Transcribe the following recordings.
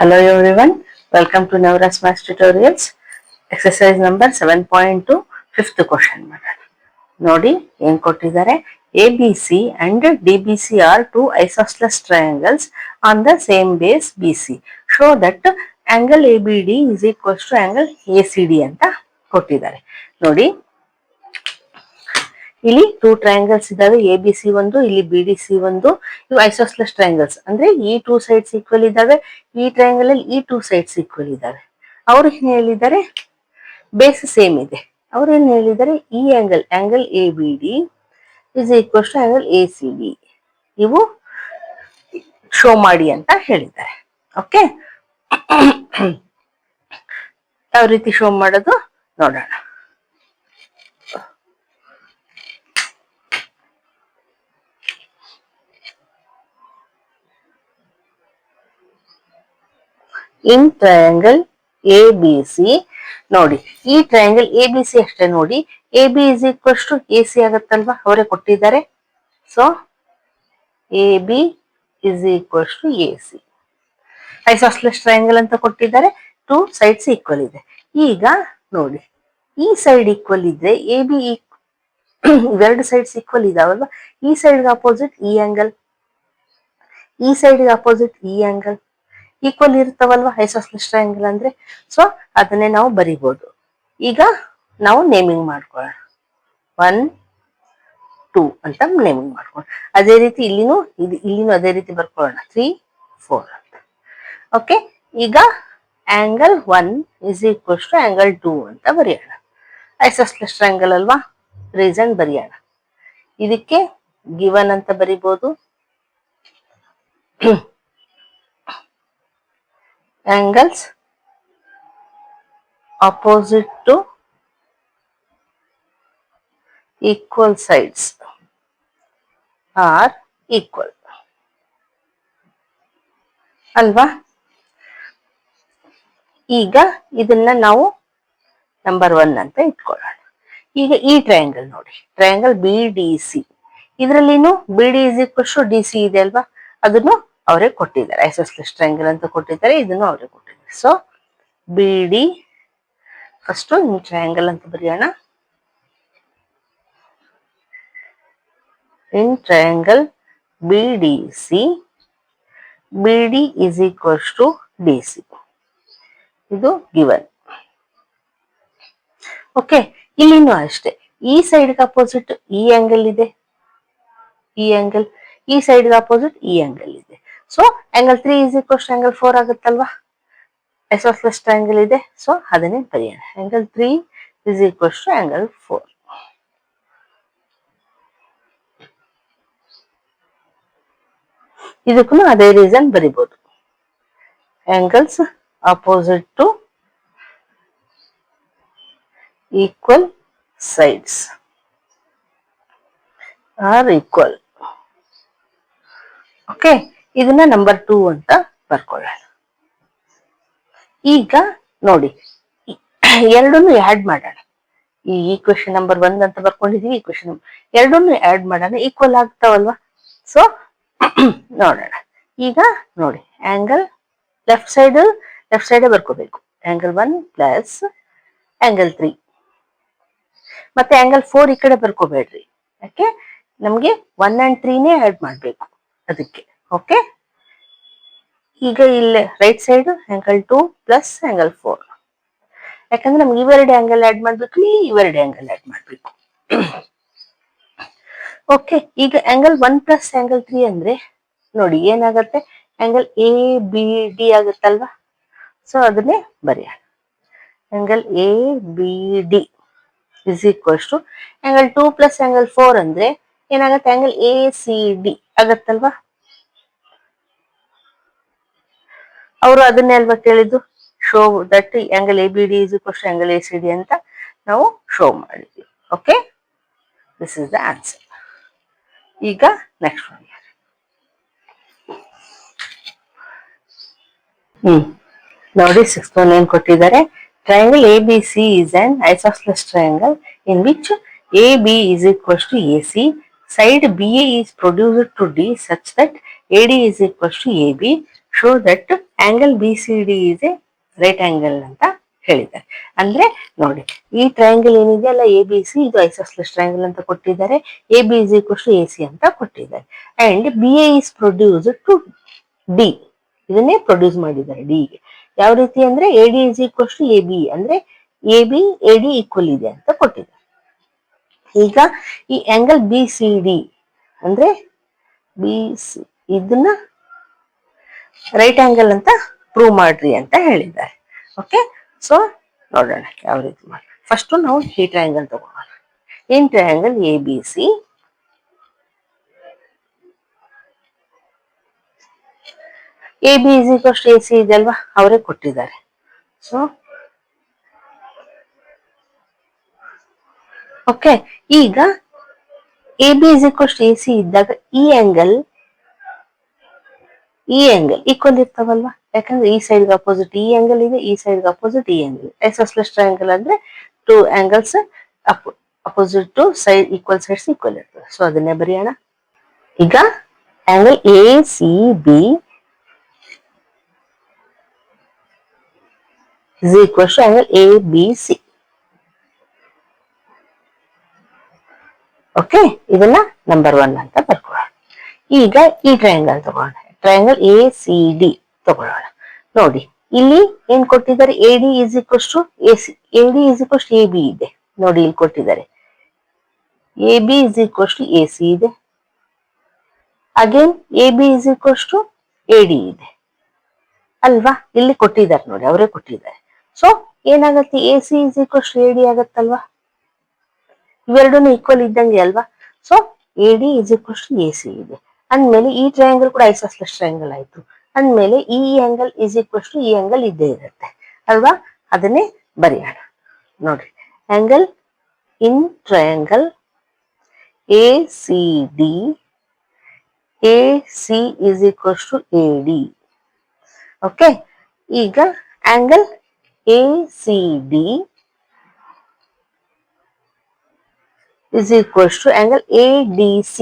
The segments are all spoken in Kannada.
Hello everyone, welcome to Navras Maths Tutorials. Exercise number 7.2 fifth question. ನೋಡಿ ಏನು ಕೊಟ್ಟಿದ್ದಾರೆ, ABC and DBC are two isosceles triangles on the same base BC. Show that angle ABD is equals to angle ACD ಅಂತ ಕೊಟ್ಟಿದ್ದಾರೆ. ನೋಡಿ ಇಲ್ಲಿ ಟೂ ಟ್ರಯಾಂಗಲ್ಸ್ ಇದಾವೆ, ABC ಒಂದು, ಇಲ್ಲಿ BDC ಒಂದು. ಇವು ಐಸೋಸ್ಲೆಸ್ ಟ್ರಯಾಂಗಲ್ಸ್ ಅಂದ್ರೆ ಈ ಟೂ ಸೈಡ್ಸ್ ಈಕ್ವಲ್ ಇದಾವೆ, ಈ ಟ್ರಯಾಂಗಲ್ ಅಲ್ಲಿ ಈ ಟೂ ಸೈಡ್ಸ್ ಈಕ್ವಲ್ ಇದಾವೆ. ಅವ್ರು ಏನ್ ಹೇಳಿದ್ದಾರೆ, ಬೇಸ್ ಸೇಮ್ ಇದೆ. ಅವ್ರು ಏನ್ ಹೇಳಿದ್ದಾರೆ, ಈ angle ABD is equals to angle ACD ಇವು ಶೋ ಮಾಡಿ ಅಂತ ಹೇಳಿದ್ದಾರೆ. ಓಕೆ, ಯಾವ ರೀತಿ ಶೋ ಮಾಡೋದು ನೋಡೋಣ. ಇನ್ ಟ್ರಯಾಂಗಲ್ ABC ನೋಡಿ, ಈ ಟ್ರಯಾಂಗಲ್ ABC ಅಷ್ಟೇ ನೋಡಿ, AB is equals to AC ಆಗತ್ತಲ್ವಾ, ಅವರೇ ಕೊಟ್ಟಿದ್ದಾರೆ. So AB is equals to AC. Isosceles triangle ಅಂತ ಕೊಟ್ಟಿದ್ದಾರೆ, ಟೂ ಸೈಡ್ಸ್ ಈಕ್ವಲ್ ಇದೆ. ಈಗ ನೋಡಿ, ಈ ಸೈಡ್ ಈಕ್ವಲ್ ಇದ್ರೆ AB ಇವೆರಡು ಸೈಡ್ಸ್ ಈಕ್ವಲ್ ಇದಾವಲ್ವಾ, ಈ ಸೈಡ್ಗೆ ಅಪೋಸಿಟ್ ಈ ಆಂಗಲ್, ಈ ಸೈಡ್ಗೆ ಅಪೋಸಿಟ್ ಈ ಆಂಗಲ್ ಈಕ್ವಲ್ ಇರ್ತಾವಲ್ವಾ ಐಸೋಸ್ಲೆಸ್ ಟ್ರಯಾಂಗಲ್ ಅಂದ್ರೆ. ಸೊ ಅದನ್ನೇ ನಾವು ಬರಿಬಹುದು. ಈಗ ನಾವು ನೇಮಿಂಗ್ ಮಾಡ್ಕೊಳ್ಳೋಣ, 1 2 ಅಂತ ನೇಮಿಂಗ್ ಮಾಡ್ಕೊಳ್ಳೋಣ. ಅದೇ ರೀತಿ ಇಲ್ಲಿನೂ ಅದೇ ರೀತಿ ಬರ್ಕೊಳ್ಳೋಣ, 3 4 ಅಂತ. ಓಕೆ, ಈಗ angle 1 is equals to angle 2 ಅಂತ ಬರೆಯೋಣ. ಐಸೋಸ್ಲೆಸ್ ಟ್ರಯಾಂಗಲ್ ಅಲ್ವಾ, ರೀಸನ್ ಬರೆಯೋಣ. ಇದಕ್ಕೆ ಗಿವನ್ ಅಂತ ಬರಿಬಹುದು, angles opposite to equal sides are equal ಅಲ್ವಾ. ಈಗ ಇದನ್ನ ನಾವು ನಂಬರ್ 1 ಅಂತ ಇಟ್ಕೊಳ್ಳೋಣ. ಈಗ ಈ ಟ್ರಯಾಂಗಲ್ ನೋಡಿ, triangle BDC, ಇದರಲ್ಲಿನೂ BD is equals to DC ಇದೆ ಅಲ್ವಾ, ಅದನ್ನು ಅವರೇ ಕೊಟ್ಟಿದ್ದಾರೆ. ಐಸೋಸ್ಲೆಸ್ ಟ್ರಯಾಂಗಲ್ ಅಂತ ಕೊಟ್ಟಿದ್ದಾರೆ, ಇದನ್ನು ಅವರೇ ಕೊಟ್ಟಿದ್ದಾರೆ. ಸೊ BD ಫಸ್ಟ್ ಈ ಟ್ರಯಾಂಗಲ್ ಅಂತ ಬರೆಯೋಣ. In triangle BDC BD is equals to DC, ಇದು ಗಿವನ್. ಓಕೆ, ಇಲ್ಲಿನೂ ಅಷ್ಟೇ, ಈ ಸೈಡ್ಗೆ ಅಪೋಸಿಟ್ ಈ ಆಂಗಲ್ ಇದೆ, ಈ ಆಂಗಲ್, ಈ ಸೈಡ್ಗೆ ಅಪೋಸಿಟ್ ಈ ಆಂಗಲ್ ಇದೆ. So angle 3 is equals to angle 4 ಆಗುತ್ತಲ್ವಾ, ಐಸೋಸ್ಲೆಸ್ ಟ್ರಯಾಂಗಲ್ ಇದೆ. ಸೊ ಅದನ್ನೇ ಬರೆಯೋಣ, angle 3 is equals to angle 4. ಇದಕ್ಕೂ ಅದೇ ರೀಸನ್ ಬರಿಬಹುದು, angles opposite to equal sides are equal. Okay, ಇದನ್ನ ನಂಬರ್ 2 ಅಂತ ಬರ್ಕೊಳ್ಳೋಣ. ಈಗ ನೋಡಿ, ಎರಡನ್ನು ಆಡ್ ಮಾಡೋಣ. ಈ ಈಕ್ವೇಶನ್ ನಂಬರ್ 1 ಅಂತ ಬರ್ಕೊಂಡಿದೀವಿ, ಈಕ್ವೇಶನ್ ಎರಡನ್ನು ಆಡ್ ಮಾಡೋಣ, ಈಕ್ವಲ್ ಆಗ್ತಾವಲ್ವಾ. ಸೊ ನೋಡೋಣ. ಈಗ ನೋಡಿ, ಆಂಗಲ್ ಲೆಫ್ಟ್ ಸೈಡ್ ಬರ್ಕೋಬೇಕು, ಆಂಗಲ್ 1 ಪ್ಲಸ್ ಆಂಗಲ್ 3, ಮತ್ತೆ ಆಂಗಲ್ 4 ಈ ಕಡೆ ಬರ್ಕೋಬೇಡ್ರಿ, ಯಾಕೆ ನಮ್ಗೆ 1 and 3ನೇ ಆಡ್ ಮಾಡ್ಬೇಕು ಅದಕ್ಕೆ. ಓಕೆ, ಈಗ ಇಲ್ಲಿ right side angle 2 plus angle 4, ಯಾಕಂದ್ರೆ ನಮ್ಗೆ ಇವೆರಡು ಆಂಗಲ್ ಆಡ್ ಮಾಡ್ಬೇಕು, ಇವೆರಡು ಆಂಗಲ್ ಆಡ್ ಮಾಡ್ಬೇಕು. ಓಕೆ, ಈಗ ಆಂಗಲ್ 1 ಪ್ಲಸ್ ಆಂಗಲ್ 3 ಅಂದ್ರೆ ನೋಡಿ ಏನಾಗತ್ತೆ, ಆಂಗಲ್ ABD ಆಗುತ್ತಲ್ವಾ. ಸೊ ಅದನ್ನೇ ಬರೆಯೋಣ, angle ABD is equals to angle 2 plus angle 4 ಅಂದ್ರೆ ಏನಾಗತ್ತೆ, ಆಂಗಲ್ ACD ಆಗತ್ತಲ್ವಾ. ಅವರು ಅದನ್ನೇ ಅಲ್ವಾ ಕೇಳಿದ್ದು, show that angle ABD is equals to angle ACD ಅಂತ ನಾವು ಶೋ ಮಾಡಿದ್ವಿ. Okay, this is the answer. ಈಗ ನೆಕ್ಸ್ಟ್ ಒನ್ ನೋಡಿ, 6th one ಏನ್ ಕೊಟ್ಟಿದ್ದಾರೆ, triangle ABC is an isosceles triangle in which AB is equals to AC, side BA is produced to D such that AD is equals to AB, show that angle B C D is a right angle ಅಂತ ಹೇಳಿದ್ದಾರೆ. ಅಂದ್ರೆ ನೋಡಿ, ಈ ಟ್ರಯಾಂಗಲ್ ಏನಿದೆಯಲ್ಲ ಎ ಬಿ ಸಿ, ಇದು ಐಸೋಸ್ಲೆಸ್ ಟ್ರಯಾಂಗಲ್ ಅಂತ ಕೊಟ್ಟಿದ್ದಾರೆ. A B is equal to A C ಅಂತ ಕೊಟ್ಟಿದ್ದಾರೆ. And B A is produce to D, ಇದನ್ನೇ ಪ್ರೊಡ್ಯೂಸ್ ಮಾಡಿದ್ದಾರೆ ಡಿ ಗೆ. ಯಾವ ರೀತಿ ಅಂದ್ರೆ A D is equal to A B, ಅಂದ್ರೆ A B A D equal ಇದೆ ಅಂತ ಕೊಟ್ಟಿದ್ದಾರೆ. ಈಗ ಈ ಆಂಗಲ್ ಬಿ ಸಿ ಡಿ ಅಂದ್ರೆ ಬಿ ಸಿ, ಇದನ್ನ ರೈಟ್ ಆಂಗಲ್ ಅಂತ ಪ್ರೂವ್ ಮಾಡ್ರಿ ಅಂತ ಹೇಳಿದ್ದಾರೆ. ಓಕೆ, ಸೊ ನೋಡೋಣ ಯಾವ ರೀತಿ ಮಾಡಿ. ಫಸ್ಟ್ ನಾವು ಈ ಟ್ರಯಾಂಗಲ್ ತಗೋಣ. In triangle A B C, A B is equal to A C ಇದೆ ಅಲ್ವಾ, ಅವರೇ ಕೊಟ್ಟಿದ್ದಾರೆ. ಸೊ ಓಕೆ, ಈಗ A B is equal to A C ಇದ್ದಾಗ ಈ ಆಂಗಲ್ ಈಕ್ವಲ್ ಇರ್ತಾವಲ್ವಾ, ಯಾಕಂದ್ರೆ ಈ ಸೈಡ್ ಅಪೋಸಿಟ್ ಈ ಆಂಗಲ್ ಇದೆ, ಈ ಸೈಡ್ ಅಪೋಸಿಟ್ ಈ ಆಂಗಲ್. ಐಸೋಸ್ಲೆಸ್ ಟ್ರಯಾಂಗಲ್ ಅಂದ್ರೆ two angles opposite to side equal sides equal ಇರ್ತದೆ. ಸೊ ಅದನ್ನೇ ಬರೆಯೋಣ. ಈಗ angle A C B is equal to angle A B C. Okay, ಇದನ್ನ ನಂಬರ್ 1 ಅಂತ ಬರ್ಕೊಳ್ಳೋಣ. ಈಗ ಈ ಟ್ರಯಾಂಗಲ್ ತಗೊಳ್ಳೋಣ. ಟ್ರಯಾಂಗಲ್ ಎ ಸಿ ಡಿ ತಗೊಳ್ಳೋಣ. ನೋಡಿ, ಇಲ್ಲಿ ಏನ್ ಕೊಟ್ಟಿದ್ದಾರೆ, A D is equal to A C, A D is equal to A B ಇದೆ. ನೋಡಿ ಇಲ್ಲಿ ಕೊಟ್ಟಿದ್ದಾರೆ A B is equal to A C ಇದೆ. Again A B is equal to A D ಇದೆ ಅಲ್ವಾ, ಇಲ್ಲಿ ಕೊಟ್ಟಿದ್ದಾರೆ ನೋಡಿ, ಅವರೇ ಕೊಟ್ಟಿದ್ದಾರೆ. ಸೊ ಏನಾಗತ್ತೆ, A C is equal to A D ಆಗತ್ತಲ್ವಾ, ಇವೆರಡೂ ಈಕ್ವಲ್ ಇದ್ದಂಗೆ ಅಲ್ವಾ. So A D is equal to A C ಇದೆ ಅಂದ್ಮೇಲೆ ಈ ಟ್ರಯಾಂಗಲ್ ಕೂಡ ಐಸೋಸ್ಲೆಸ್ ಟ್ರಯಾಂಗಲ್ ಆಯ್ತು. ಅಂದ್ಮೇಲೆ ಈ ಆಂಗಲ್ ಇಸ್ ಈಕ್ವಲ್ ಟು ಈ ಆಂಗಲ್ ಇದ್ದೇ ಇರುತ್ತೆ ಅಲ್ವಾ, ಅದನ್ನೇ ಬರೆಯೋಣ. ನೋಡಿ, angle in triangle A C D, A C is equal to A D. Okay, ಈಗ angle A C D is equals to angle ADC.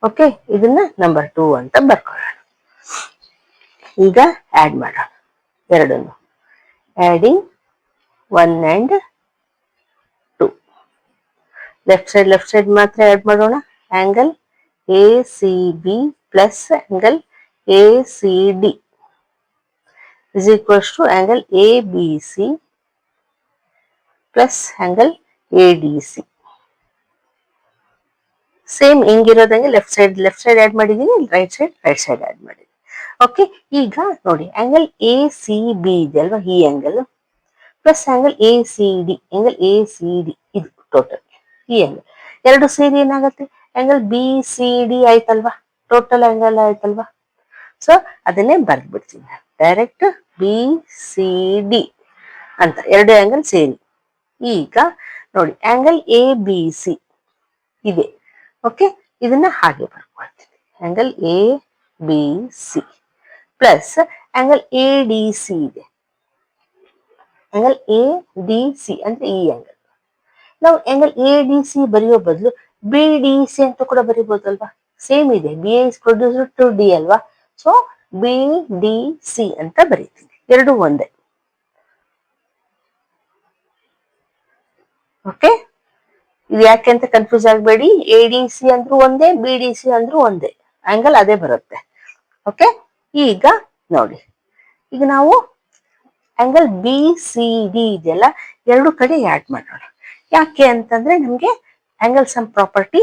Okay, ಇದನ್ನ ನಂಬರ್ 2 ಅಂತ ಬರ್ಕೊಳ್ಳೋಣ. ಈಗ ಆಡ್ ಮಾಡೋಣ ಎರಡನ್ನು. Adding 1 and 2. ಲೆಫ್ಟ್ ಸೈಡ್ ಮಾತ್ರ ಆಡ್ ಮಾಡೋಣ. Angle A C B plus angle A C D is equals to angle ABC plus angle ADC. Same ಹಿಂಗಿರೋದಂಗೆ ಲೆಫ್ಟ್ ಸೈಡ್ ಆಡ್ ಮಾಡಿದೀನಿ, ರೈಟ್ ಸೈಡ್ ಆಡ್ ಮಾಡಿದೀನಿ. ಓಕೆ, ಈಗ ನೋಡಿ ಆಂಗಲ್ ಎ ಸಿ ಬಿ ಇದೆ ಅಲ್ವಾ, ಈ angle plus angle A C D, angle A C D ಇದು ಟೋಟಲ್ ಈ ಆಂಗಲ್ ಎರಡು ಸೇರಿ ಏನಾಗುತ್ತೆ, ಆಂಗಲ್ ಬಿ ಸಿ ಡಿ ಆಯ್ತಲ್ವಾ, ಟೋಟಲ್ ಆಂಗಲ್ ಆಯ್ತಲ್ವಾ. ಸೊ ಅದನ್ನೇ ಬರ್ದ್ಬಿಡ್ತೀನಿ ಡೈರೆಕ್ಟ್, ಬಿ ಸಿ ಡಿ ಅಂತ ಎರಡು ಆಂಗಲ್ ಸೇರಿ. ಈಗ ನೋಡಿ ಆಂಗಲ್ ಎ ಬಿ ಸಿ ಇದೆ. ಓಕೆ, ಇದನ್ನ ಹಾಗೆ ಬರ್ಕೊಳ್ತೀನಿ. Angle A B C plus angle A D C ಇದೆ. ಆಂಗಲ್ ಎ ಡಿ ಸಿ ಅಂದ್ರೆ ಈ ಆಂಗಲ್. ನಾವು ಆಂಗಲ್ ಎ ಡಿ ಸಿ ಬರೆಯೋ ಬದಲು ಬಿ ಡಿ ಸಿ ಅಂತ ಕೂಡ ಬರೀಬಹುದಲ್ವಾ, ಸೇಮ್ ಇದೆ. B is produced to D ಅಲ್ವಾ, ಸೊ ಬಿ ಡಿ ಸಿ ಅಂತ ಬರೀತೀನಿ, ಎರಡು ಒಂದೇ. ಓಕೆ, ಇದು ಯಾಕೆ ಅಂತ ಕನ್ಫ್ಯೂಸ್ ಆಗಬೇಡಿ. ಎ ಡಿ ಸಿ ಅಂದ್ರೂ ಒಂದೇ, ಬಿ ಡಿ ಸಿ ಅಂದ್ರೂ ಒಂದೇ, ಆಂಗಲ್ ಅದೇ ಬರುತ್ತೆ. ಓಕೆ, ಈಗ ನೋಡಿ, ಈಗ ನಾವು ಆಂಗಲ್ ಬಿ ಸಿ ಡಿ ಇದೆಯಲ್ಲ, ಎರಡು ಕಡೆ ಆಡ್ ಮಾಡೋಣ. ಯಾಕೆ ಅಂತಂದ್ರೆ ನಮ್ಗೆ ಆಂಗಲ್ ಸಮ್ ಪ್ರಾಪರ್ಟಿ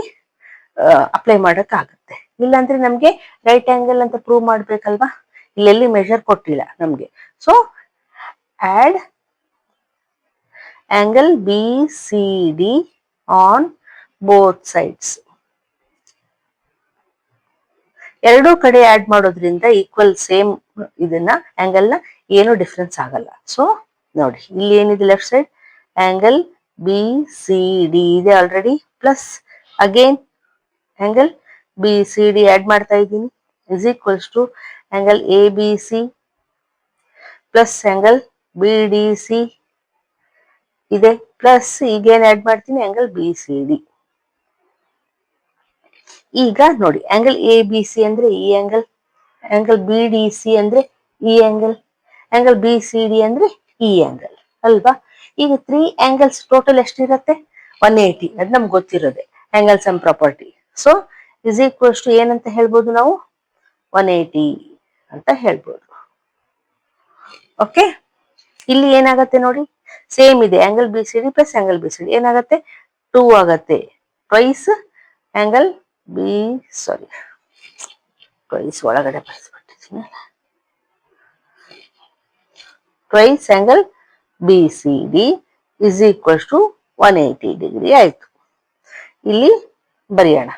ಅಪ್ಲೈ ಮಾಡಕ್ ಆಗುತ್ತೆ. ಇಲ್ಲಾಂದ್ರೆ ನಮ್ಗೆ ರೈಟ್ ಆಂಗಲ್ ಅಂತ ಪ್ರೂವ್ ಮಾಡ್ಬೇಕಲ್ವಾ, ಇಲ್ಲೆಲ್ಲಿ ಮೆಷರ್ ಕೊಟ್ಟಿಲ್ಲ ನಮ್ಗೆ. So add angle B C D on both sides. ಎರಡೂ ಕಡೆ ಆಡ್ ಮಾಡೋದ್ರಿಂದ ಈಕ್ವಲ್ ಸೇಮ್ ಇದನ್ನ ಆಂಗಲ್ ನ ಏನು ಡಿಫ್ರೆನ್ಸ್ ಆಗಲ್ಲ. ಸೊ ನೋಡಿ, ಇಲ್ಲಿ ಏನಿದೆ left side angle B C D ಇದೆ already, plus again angle B C D add ಮಾಡ್ತಾ ಇದ್ದೀನಿ, is equals to angle A B C plus angle B D C ಇದೆ, ಪ್ಲಸ್ ಈಗೇನ್ ಆಡ್ ಮಾಡ್ತೀನಿ ಆಂಗಲ್ ಬಿ ಸಿ ಡಿ. ಈಗ ನೋಡಿ ಆಂಗಲ್ ಎ ಬಿ ಸಿ ಅಂದ್ರೆ ಈ angle, angle B D C ಅಂದ್ರೆ ಈ angle, angle B C D ಅಂದ್ರೆ ಈ ಆಂಗಲ್ ಅಲ್ವಾ. ಈಗ 3 ಆಂಗಲ್ಸ್ ಟೋಟಲ್ ಎಷ್ಟಿರತ್ತೆ? 180. ಅದು ನಮ್ಗೆ ಗೊತ್ತಿರೋದೆ angle sum property. So is equals to ಏನಂತ ಹೇಳ್ಬೋದು ನಾವು? 180 ಅಂತ ಹೇಳ್ಬೋದು. ಓಕೆ, ಇಲ್ಲಿ ಏನಾಗತ್ತೆ ನೋಡಿ, ಸೇಮ್ ಇದೆ angle B C D plus angle B C D ಏನಾಗತ್ತೆ? 2 ಆಗತ್ತೆ. Twice angle B, sorry twice ಒಳಗಡೆ ಬರ್ಸ್ಬಿಟ್ಟಿದ್ದೀನಿ. Twice angle B C D is equals to 180 degree ಆಯ್ತು. ಇಲ್ಲಿ ಬರೆಯೋಣ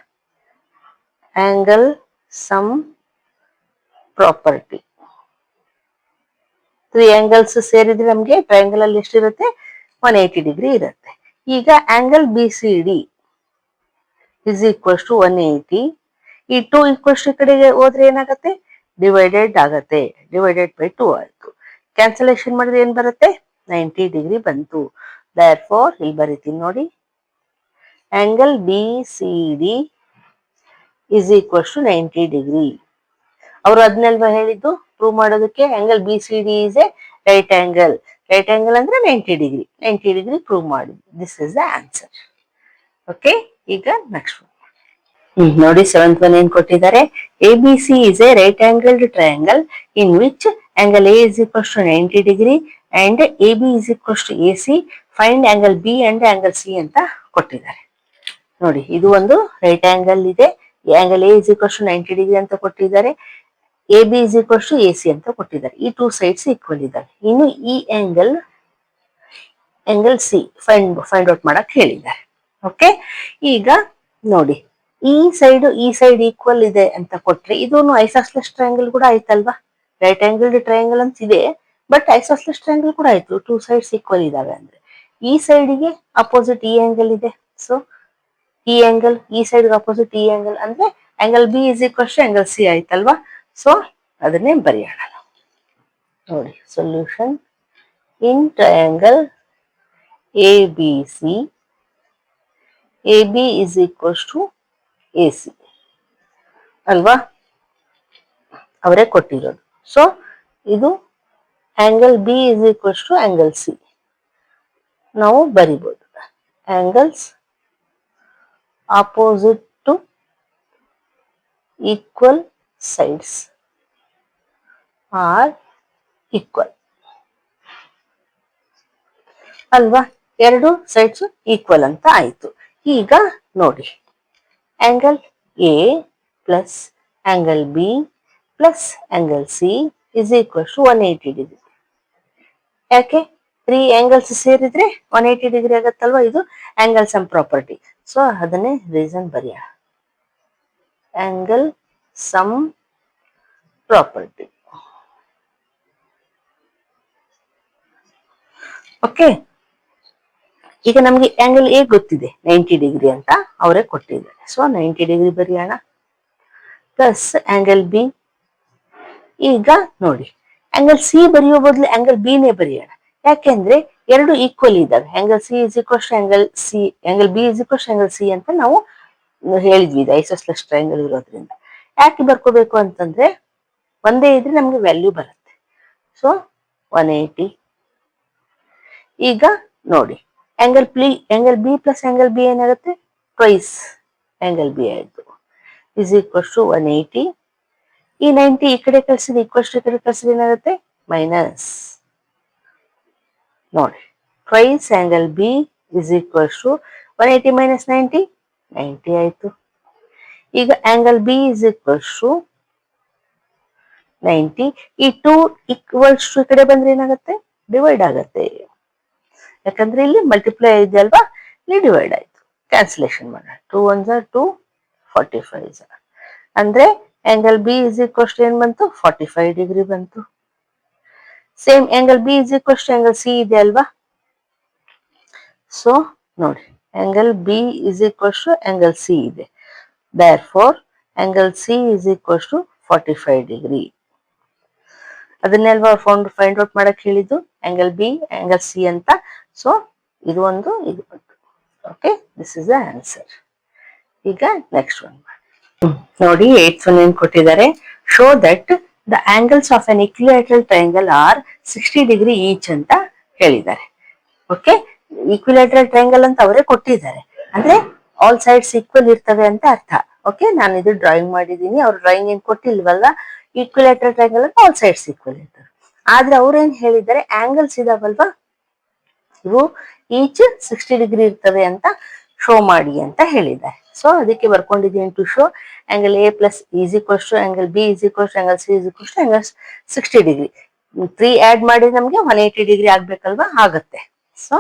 ಆಂಗಲ್ ಸಮ್ ಪ್ರಾಪರ್ಟಿ. 3 ಆಂಗಲ್ಸ್ ಸೇರಿದ್ರೆ ನಮ್ಗೆ ಟ್ರಯಾಂಗಲ್ ಅಲ್ಲಿ ಎಷ್ಟಿರುತ್ತೆ? 180 ಡಿಗ್ರಿ ಇರುತ್ತೆ. ಈಗ angle B C D is equals to 180. ಈ 2 ಈಕ್ವಲ್ಸ್ ಟು ಕಡೆಗೆ ಹೋದ್ರೆ ಏನಾಗತ್ತೆ? ಡಿವೈಡೆಡ್ ಆಗತ್ತೆ. ಡಿವೈಡೆಡ್ ಬೈ 2 ಆಯ್ತು. ಕ್ಯಾನ್ಸಲೇಷನ್ ಮಾಡಿದ್ರೆ ಏನ್ ಬರುತ್ತೆ? 90 ಡಿಗ್ರಿ ಬಂತು. therefore ಇಲ್ಲಿ ಬರೀತೀನಿ ನೋಡಿ, angle B C D is equals to 90 degree. ಅವರು ಅದನ್ನೆಲ್ವಾ ಹೇಳಿದ್ದು ಪ್ರೂವ್ ಮಾಡೋದಕ್ಕೆ? Angle B C D is a right angle. Right angle ಅಂದ್ರೆ 90 ಡಿಗ್ರಿ. 90 ಡಿಗ್ರಿ ಪ್ರೂವ್ ಮಾಡಿ. This is the answer. Okay, ಈಗ ನೆಕ್ಸ್ಟ್ ನೋಡಿ 7th one ಏನ್ ಕೊಟ್ಟಿದ್ದಾರೆ? A B C is a right angled triangle in which angle A is equals to 90 degree and A B is equals to A C. Find angle B and angle C ಅಂತ ಕೊಟ್ಟಿದ್ದಾರೆ. ನೋಡಿ ಇದು ಒಂದು ರೈಟ್ ಆಂಗಲ್ ಇದೆ. Angle A is equals to 90 degree ಅಂತ ಕೊಟ್ಟಿದ್ದಾರೆ. A B is equals to A C ಅಂತ ಕೊಟ್ಟಿದ್ದಾರೆ. ಈ 2 ಸೈಡ್ಸ್ ಈಕ್ವಲ್ ಇದ್ದಾವೆ. ಇನ್ನು ಈ ಆಂಗಲ್ ಸಿ ಫೈಂಡ್ ಔಟ್ ಮಾಡಕ್ ಹೇಳಿದ್ದಾರೆ. ಓಕೆ, ಈಗ ನೋಡಿ ಈ ಸೈಡ್ ಈಕ್ವಲ್ ಇದೆ ಅಂತ ಕೊಟ್ರೆ ಇದೊಂದು ಐಸಾಸ್ಲೆಸ್ ಟ್ರಯಾಂಗಲ್ ಕೂಡ ಆಯ್ತಲ್ವಾ. ರೈಟ್ ಆಂಗಲ್ಡ್ ಟ್ರಯಾಂಗಲ್ ಅಂತ ಇದೆ, ಬಟ್ ಐಸಾಸ್ಲೆಸ್ ಟ್ರಯಾಂಗಲ್ ಕೂಡ ಆಯ್ತು. 2 ಸೈಡ್ಸ್ ಈಕ್ವಲ್ ಇದಾವೆ ಅಂದ್ರೆ ಈ ಸೈಡ್ಗೆ ಅಪೋಸಿಟ್ ಈ ಆಂಗಲ್ ಇದೆ. ಸೊ ಈ ಆಂಗಲ್ ಈ ಸೈಡ್ ಅಪೋಸಿಟ್ ಈ ಆಂಗಲ್ ಅಂದ್ರೆ angle B is equals to angle C ಆಯ್ತಲ್ವಾ. ಸೊ ಅದನ್ನೇ ಬರೆಯೋಣ. ನೋಡಿ solution in triangle A B C, A B is equals to A C ಅಲ್ವಾ, ಅವರೇ ಕೊಟ್ಟಿರೋದು. ಸೊ ಇದು angle B is equals to angle C ನಾವು ಬರಿಬಹುದು. Angles opposite to equal sides are equal ಅಲ್ವಾ. 2 ಸೈಡ್ಸ್ ಈಕ್ವಲ್ ಅಂತ ಆಯ್ತು. ಈಗ ನೋಡಿ angle A plus angle B plus angle C is equals to 180 degree. ಯಾಕೆ? 3 ಆಂಗಲ್ಸ್ ಸೇರಿದ್ರೆ 180 ಡಿಗ್ರಿ ಆಗತ್ತಲ್ವಾ. ಇದು ಆಂಗಲ್ ಸಮ್ ಪ್ರಾಪರ್ಟಿ. ಸೊ ಅದನ್ನೇ ರೀಸನ್ ಬರೆಯೋಣ. Angle sum property. ಓಕೆ, ಈಗ ನಮ್ಗೆ ಆಂಗಲ್ ಎ ಗೊತ್ತಿದೆ 90 ಡಿಗ್ರಿ ಅಂತ ಅವರೇ ಕೊಟ್ಟಿದ್ದಾರೆ. ಸೊ 90 ಡಿಗ್ರಿ ಬರೆಯೋಣ ಪ್ಲಸ್ ಆಂಗಲ್ ಬಿ. ಈಗ ನೋಡಿ ಆಂಗಲ್ ಸಿ ಬರೆಯೋ ಬದಲು ಆಂಗಲ್ ಬಿ ನೇ ಬರೆಯೋಣ. ಯಾಕೆಂದ್ರೆ 2 ಈಕ್ವಲ್ ಇದ್ದಾವೆ. Angle C is equals to angle C, angle B is equals to angle C ಅಂತ ನಾವು ಹೇಳಿದ್ವಿ. ಇದು ಐಸೋಸ್ಲೆಸ್ ಟ್ರಯಾಂಗಲ್ ಇರೋದ್ರಿಂದ. ಯಾಕೆ ಬರ್ಕೋಬೇಕು ಅಂತಂದ್ರೆ ಒಂದೇ ಇದ್ರೆ ನಮ್ಗೆ ವ್ಯಾಲ್ಯೂ ಬರುತ್ತೆ. ಸೊ 180. ಈಗ ನೋಡಿ angle B plus angle B ಏನಾಗುತ್ತೆ? ಟ್ವೈಸ್ ಆಂಗಲ್ ಬಿ ಆಯ್ತು. Is equals to 180. ಈ 90 ಈ ಕಡೆ ಕಳಿಸಿದ್ರೆ ಈಕ್ವಲ್ಸ್ ಟು ಈ ಕಡೆ ಕಳಿಸಿದ್ರೆ ಏನಾಗುತ್ತೆ? ಮೈನಸ್. ನೋಡಿ twice angle B is equals to 180 minus 90 90 ಆಯ್ತು. ಈಗ angle B is equals to 90. ಈ 2 ಈಕ್ವಲ್ಸ್ ಟು ಈ ಕಡೆ ಬಂದ್ರೆ ಏನಾಗುತ್ತೆ? ಡಿವೈಡ್ ಆಗತ್ತೆ. ಯಾಕಂದ್ರೆ ಇಲ್ಲಿ ಮಲ್ಟಿಪ್ಲೈ ಇದೆ ಅಲ್ವಾ, ಇಲ್ಲಿ ಡಿವೈಡ್ ಆಯ್ತು. ಕ್ಯಾನ್ಸಲೇಷನ್ ಮಾಡೋಣ. 2 1 2 45 ಅಂದ್ರೆ angle B is equals to ಏನ್ ಬಂತು? 45 ಡಿಗ್ರಿ ಬಂತು. Same angle B is equals to angle C ಇದೆ ಅಲ್ವಾ. ಸೊ ನೋಡಿ angle B is equals to angle C ಇದೆ. therefore angle C is equals to 45 degree. ಅದನ್ನೆಲ್ವಾ ಫೈಂಡ್ ಔಟ್ ಮಾಡಕ್ ಹೇಳಿದ್ದು, ಆಂಗಲ್ ಬಿ ಆಂಗಲ್ ಸಿ ಅಂತ. ಸೊ ಇದು ಒಂದು ಇದು ಬಂತು. Okay, this is the answer. ಈಗ ನೆಕ್ಸ್ಟ್ ಒನ್ ಮಾಡಿ. ನೋಡಿ 8th one ಏನ್ ಕೊಟ್ಟಿದ್ದಾರೆ, show that the angles of an equilateral triangle are 60 degree each ಅಂತ ಹೇಳಿದ್ದಾರೆ. ಓಕೆ, ಈಕ್ವಿಲ್ಯಾಟರಲ್ ಟ್ರಯಾಂಗಲ್ ಅಂತ ಅವರೇ ಕೊಟ್ಟಿದ್ದಾರೆ, ಅಂದ್ರೆ ಆಲ್ ಸೈಡ್ಸ್ ಈಕ್ವಲ್ ಇರ್ತವೆ ಅಂತ ಅರ್ಥ. ಓಕೆ, ನಾನು ಇದು ಡ್ರಾಯಿಂಗ್ ಮಾಡಿದೀನಿ, ಅವ್ರು ಡ್ರಾಯಿಂಗ್ ಏನ್ ಕೊಟ್ಟಿಲ್ವಲ್ಲ. ಈಕ್ವಿಲ್ಯಾಟರಲ್ ಟ್ರಯಾಂಗಲ್ ಅಂತ ಆಲ್ ಸೈಡ್ಸ್ ಈಕ್ವಲ್ ಇರ್ತವೆ. ಆದ್ರೆ ಅವ್ರೇನ್ ಹೇಳಿದ್ದಾರೆ, ಆಂಗಲ್ಸ್ ಇದಾವಲ್ವಾ, ಇವು ಈಚ್ 60 ಡಿಗ್ರಿ ಇರ್ತವೆ ಅಂತ ಶೋ ಮಾಡಿ ಅಂತ ಹೇಳಿದ್ದಾರೆ. ಸೊ ಅದಕ್ಕೆ ಬರ್ಕೊಂಡಿದ್ದೀನಿ, to show angle A plus is equals to angle B is equals to angle C is equals to angle 60 degree. 3 add ಮಾಡಿ ನಮಗೆ 180 ಡಿಗ್ರಿ ಆಗ್ಬೇಕಲ್ವಾ, ಆಗುತ್ತೆ. ಸೊ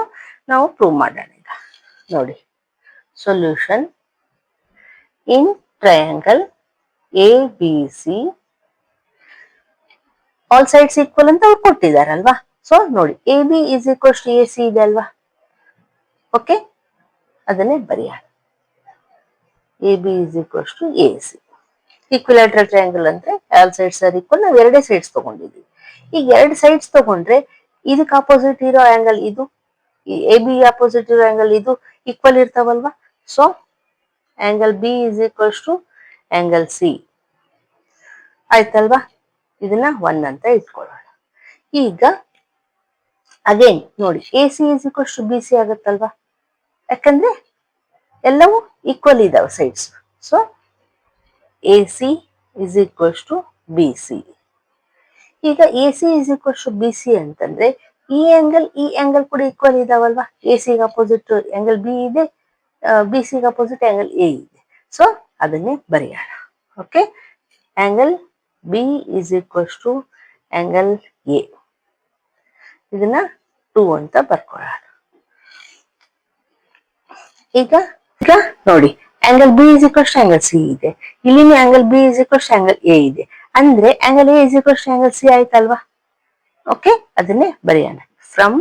ನಾವು ಪ್ರೂವ್ ಮಾಡೋಣ ಈಗ. ನೋಡಿ, solution in triangle A B C all sides equal ಅಂತ ಅವ್ರು ಕೊಟ್ಟಿದಾರಲ್ವಾ. ಸೊ ನೋಡಿ, A B is equals to A C ಇದೆ ಅಲ್ವಾ. ಓಕೆ, ಅದನ್ನೇ ಬರೆಯೋಣ. A B is equals to A C. Equilateral triangle ಅಂದ್ರೆ ಆಲ್ ಸೈಡ್ಸ್ ಆರ್ ಈಕ್ವಲ್. ನಾವು ಎರಡೇ ಸೈಡ್ಸ್ ತಗೊಂಡಿದ್ದೀವಿ. ಈಗ ಎರಡು ಸೈಡ್ಸ್ ತಗೊಂಡ್ರೆ ಇದಕ್ಕೆ ಆಪೋಸಿಟ್ ಇರೋ ಆಂಗಲ್ ಇದು, ಎ ಬಿ ಆಪೋಸಿಟ್ ಇರೋ ಆಂಗಲ್ ಇದು ಈಕ್ವಲ್ ಇರ್ತಾವಲ್ವಾ. So angle B is equals to angle C ಆಯ್ತಲ್ವಾ. ಇದನ್ನ 1 ಅಂತ ಇಟ್ಕೊಳ್ಳೋಣ. ಈಗ ಅಗೇನ್ ನೋಡಿ, A C is equals to B C ಆಗುತ್ತಲ್ವಾ, ಯಾಕಂದ್ರೆ ಎಲ್ಲವೂ ಈಕ್ವಲ್ ಇದಾವೆ sides. So A C is equals to B C. ಈಗ A C is equals to B C ಅಂತಂದ್ರೆ ಈ ಆಂಗಲ್ ಕೂಡ ಈಕ್ವಲ್ ಇದಾವಲ್ವಾ. ಎ ಸಿಗೆ ಅಪೋಸಿಟ್ ಆಂಗಲ್ ಬಿ ಇದೆ, ಬಿ ಸಿಗೆ ಅಪೋಸಿಟ್ ಆಂಗಲ್ ಎ ಇದೆ. ಸೊ ಅದನ್ನೇ ಬರೆಯೋಣ. Okay, angle B is equals to angle A, ಇದನ್ನ 2 ಅಂತ ಬರ್ಕೊಳ್ಳೋಣ. ಈಗ ನೋಡಿ, angle B is equals to angle C ಇದೆ, ಇಲ್ಲಿನ angle B is equals to angle A ಇದೆ, ಅಂದ್ರೆ angle A is equals to angle C ಆಯ್ತಲ್ವಾ. ಓಕೆ, ಅದನ್ನೇ ಬರೆಯೋಣ. From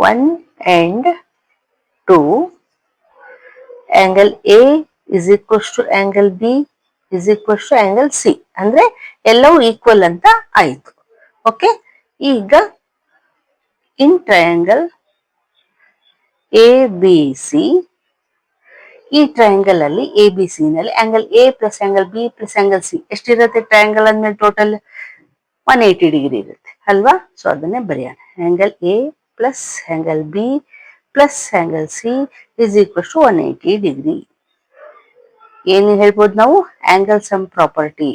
1 and 2 angle A is equals to angle B is equals to angle C, ಅಂದ್ರೆ ಎಲ್ಲವೂ ಈಕ್ವಲ್ ಅಂತ ಆಯ್ತು. ಓಕೆ, ಈಗ in triangle A B C, ಈ ಟ್ರಯಾಂಗಲ್ ಅಲ್ಲಿ ಎ ಬಿ ಸಿ ನಲ್ಲಿ angle A plus angle B plus angle C ಎಷ್ಟಿರುತ್ತೆ? ಟ್ರಯಾಂಗಲ್ ಅಂದ್ಮೇಲೆ ಟೋಟಲ್ 180 ಡಿಗ್ರಿ ಇರುತ್ತೆ ಅಲ್ವಾ. ಸೊ ಅದನ್ನೇ ಬರೆಯೋಣ. Angle A plus angle B plus angle C is equals to 180 degree. ಏನು ಹೇಳ್ಬೋದು ನಾವು? Angle sum property.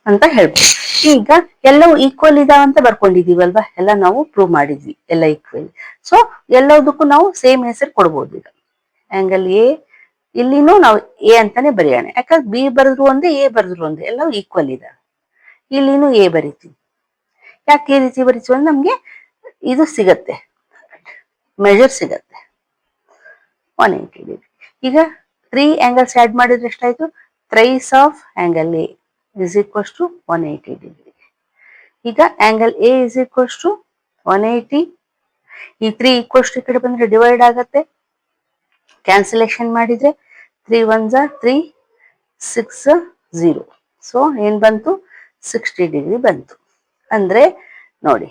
ಅಂತ ಹೇಳ್ಬೋದು. ಈಗ ಎಲ್ಲವೂ ಈಕ್ವಲ್ ಇದಾವ ಅಂತ ಬರ್ಕೊಂಡಿದೀವಲ್ವಾ, ಎಲ್ಲ ನಾವು ಪ್ರೂವ್ ಮಾಡಿದ್ವಿ, ಎಲ್ಲ ಈಕ್ವಲ್. ಸೊ ಎಲ್ಲದಕ್ಕೂ ನಾವು ಸೇಮ್ ಹೆಸರು ಕೊಡ್ಬೋದು. ಈಗ ಆಂಗಲ್ ಎ, ಇಲ್ಲಿನೂ ನಾವು ಎ ಅಂತಾನೆ ಬರೆಯೋಣ, ಯಾಕಂದ್ರೆ ಬಿ ಬರೆದ್ರು ಒಂದೇ, ಎ ಬರೆದ್ರು ಒಂದೇ, ಎಲ್ಲವೂ ಈಕ್ವಲ್ ಇದಾವೆ. ಇಲ್ಲಿನೂ ಎ ಬರಿತೀವಿ. ಯಾಕೆ ಈ ರೀತಿ ಬರಿತೀವಿ ಅಂದ್ರೆ ನಮ್ಗೆ ಇದು ಸಿಗತ್ತೆ, ಮೆಜರ್ ಸಿಗತ್ತೆ 180 ಡಿಗ್ರಿ. ಈಗ 3 ಆಂಗಲ್ಸ್ ಆಡ್ ಮಾಡಿದ್ರೆ ಎಷ್ಟಾಯ್ತು? Thrice of angle A is equals to 180 degree. ಈಗ angle A is equals to 180. ಈ 3 ಈಕ್ವಲ್ಸ್ ಈ ಕಡೆ ಬಂದ್ರೆ ಡಿವೈಡ್ ಆಗತ್ತೆ. ಕ್ಯಾನ್ಸಲೇಷನ್ ಮಾಡಿದ್ರೆ 3 1s are 3, 6 0. ಸೊ ಏನ್ ಬಂತು? 60 ಡಿಗ್ರಿ ಬಂತು. ಅಂದ್ರೆ ನೋಡಿ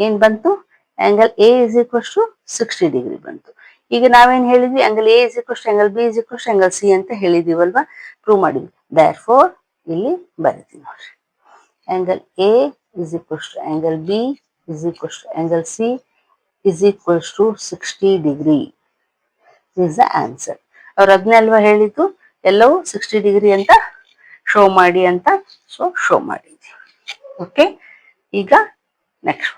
ಏನ್ ಬಂತು? Angle A is equals to 60 degree ಬಂತು. ಈಗ ನಾವೇನ್ ಹೇಳಿದ್ವಿ? Angle A is equals to angle B is equals to angle C ಅಂತ ಹೇಳಿದೀವಲ್ವಾ, ಪ್ರೂವ್ ಮಾಡಿದ್ವಿ. therefore ಇಲ್ಲಿ ಬರೀತೀವಿ ನೋಡ್ರಿ, angle A is equals to angle B is equals to angle C is equals to 60 degree is the answer. ಅವ್ರು ಅದನ್ನೇ ಅಲ್ವಾ ಹೇಳಿದ್ದು, ಎಲ್ಲವೂ 60 ಡಿಗ್ರಿ ಅಂತ ಶೋ ಮಾಡಿ ಅಂತ. ಸೊ ಶೋ ಮಾಡಿದ್ವಿ. ಓಕೆ, ಈಗ ನೆಕ್ಸ್ಟ್